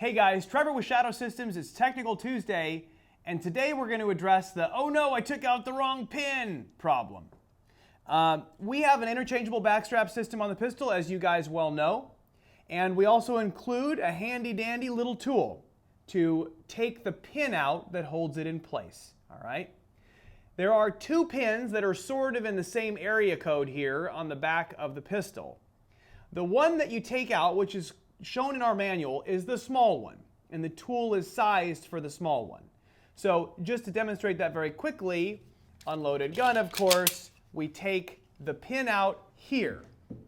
Hey guys, Trevor with Shadow Systems. It's Technical Tuesday, and today we're going to address the "oh no, I took out the wrong pin" problem. We have an interchangeable backstrap system on the pistol, as you guys well know, and we also include a handy-dandy little tool to take the pin out that holds it in place. All right. There are two pins that are sort of in the same area code here on the back of the pistol. The one that you take out, which is shown in our manual, is the small one, and the tool is sized for the small one. So just to demonstrate that very quickly, unloaded gun, of course, we take the pin out here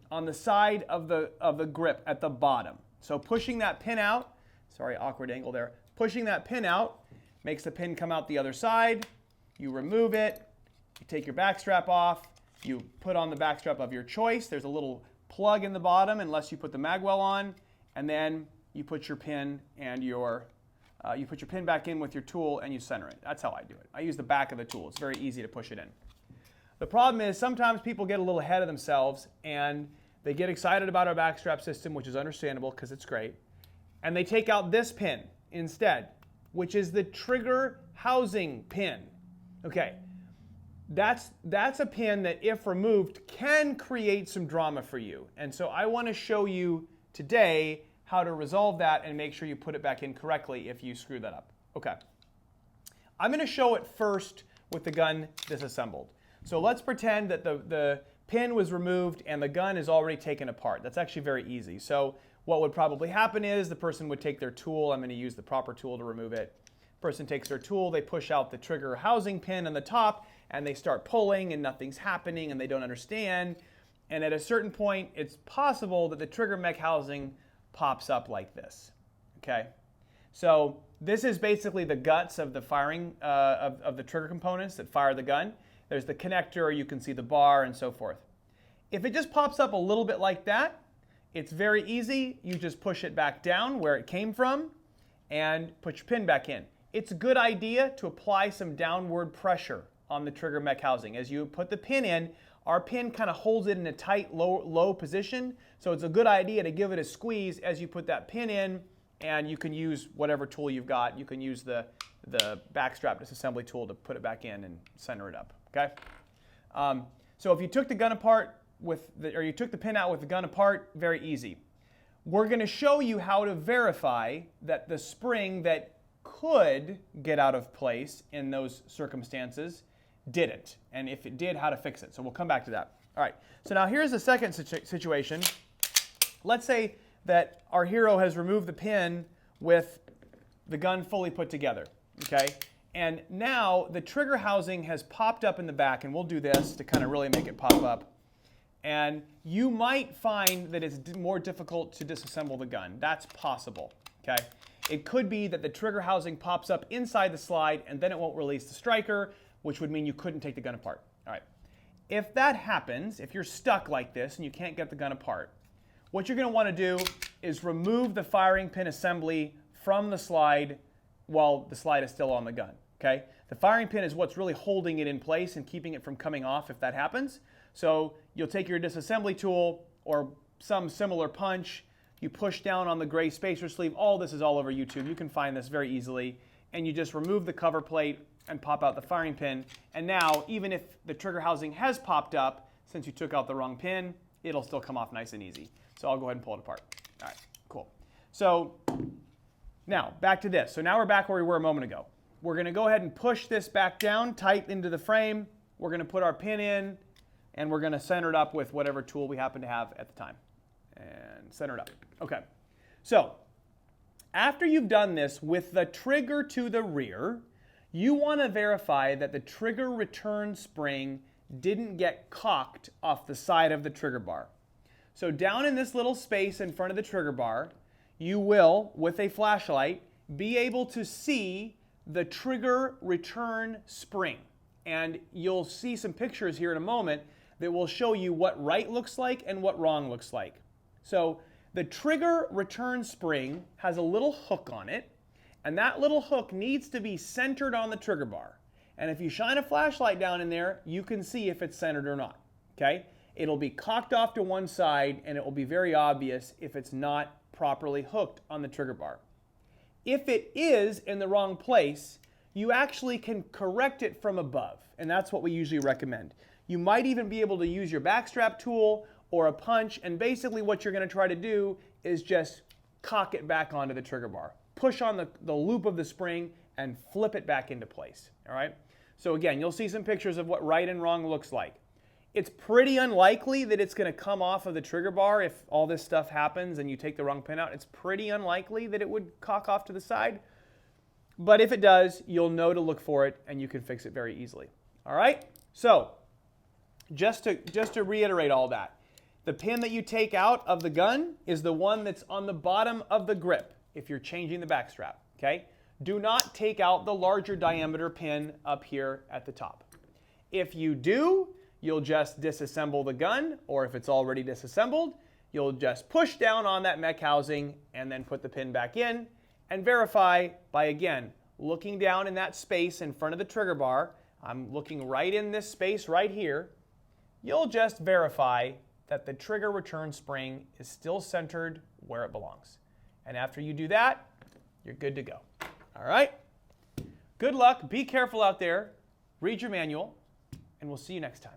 on the side of the grip at the bottom. So pushing that pin out, sorry, awkward angle there, pushing that pin out makes the pin come out the other side. You remove it, you take your backstrap off, you put on the backstrap of your choice. There's a little plug in the bottom unless you put the magwell on. And then you put your pin and you put your pin back in with your tool and you center it. That's how I do it. I use the back of the tool. It's very easy to push it in. The problem is sometimes people get a little ahead of themselves and they get excited about our backstrap system, which is understandable because it's great, and they take out this pin instead, which is the trigger housing pin. Okay, that's a pin that, if removed, can create some drama for you. And so I want to show you today how to resolve that and make sure you put it back in correctly if you screw that up. Okay. I'm going to show it first with the gun disassembled. So let's pretend that the pin was removed and the gun is already taken apart. That's actually very easy. So what would probably happen is the person would take their tool. I'm going to use the proper tool to remove it. Person takes their tool, they push out the trigger housing pin on the top, and they start pulling and nothing's happening and they don't understand. And at a certain point, it's possible that the trigger mech housing pops up like this. Okay, so this is basically the guts of the firing of the trigger components that fire the gun. There's the connector, you can see the bar, and so forth. If it just pops up a little bit like that, it's very easy. You just push it back down where it came from and put your pin back in. It's a good idea to apply some downward pressure on the trigger mech housing. As you put the pin in, our pin kind of holds it in a tight, low position, so it's a good idea to give it a squeeze as you put that pin in, and you can use whatever tool you've got. You can use the backstrap disassembly tool to put it back in and center it up, okay? So if you took the gun apart or you took the pin out with the gun apart, very easy. We're going to show you how to verify that the spring that could get out of place in those circumstances didn't, and if it did, how to fix it. So we'll come back to that. All right, so now here's the second situation. Let's say that our hero has removed the pin with the gun fully put together, okay? And now the trigger housing has popped up in the back, and we'll do this to kind of really make it pop up. And you might find that it's more difficult to disassemble the gun. That's possible, okay? It could be that the trigger housing pops up inside the slide, and then it won't release the striker, which would mean you couldn't take the gun apart. All right. If that happens, if you're stuck like this and you can't get the gun apart, what you're going to want to do is remove the firing pin assembly from the slide while the slide is still on the gun. Okay? The firing pin is what's really holding it in place and keeping it from coming off if that happens. So you'll take your disassembly tool or some similar punch, you push down on the gray spacer sleeve. All this is all over YouTube. You can find this very easily. And you just remove the cover plate and pop out the firing pin. And now, even if the trigger housing has popped up, since you took out the wrong pin, it'll still come off nice and easy. So I'll go ahead and pull it apart. All right, cool. So now, back to this. So now we're back where we were a moment ago. We're going to go ahead and push this back down, tight into the frame. We're going to put our pin in, and we're going to center it up with whatever tool we happen to have at the time. And center it up. Okay. So after you've done this with the trigger to the rear, you want to verify that the trigger return spring didn't get cocked off the side of the trigger bar. So down in this little space in front of the trigger bar, you will, with a flashlight, be able to see the trigger return spring. And you'll see some pictures here in a moment that will show you what right looks like and what wrong looks like. So the trigger return spring has a little hook on it, and that little hook needs to be centered on the trigger bar. And if you shine a flashlight down in there, you can see if it's centered or not, okay? It'll be cocked off to one side, and it will be very obvious if it's not properly hooked on the trigger bar. If it is in the wrong place, you actually can correct it from above, and that's what we usually recommend. You might even be able to use your backstrap tool or a punch, and basically what you're going to try to do is just cock it back onto the trigger bar. Push on the loop of the spring and flip it back into place. All right? So again, you'll see some pictures of what right and wrong looks like. It's pretty unlikely that it's going to come off of the trigger bar if all this stuff happens and you take the wrong pin out. It's pretty unlikely that it would cock off to the side. But if it does, you'll know to look for it and you can fix it very easily. All right? So just to reiterate all that, the pin that you take out of the gun is the one that's on the bottom of the grip if you're changing the backstrap. Okay? Do not take out the larger diameter pin up here at the top. If you do, you'll just disassemble the gun, or if it's already disassembled, you'll just push down on that mech housing and then put the pin back in and verify by, again, looking down in that space in front of the trigger bar. I'm looking right in this space right here. You'll just verify that the trigger return spring is still centered where it belongs. And after you do that, you're good to go. All right? Good luck. Be careful out there. Read your manual, and we'll see you next time.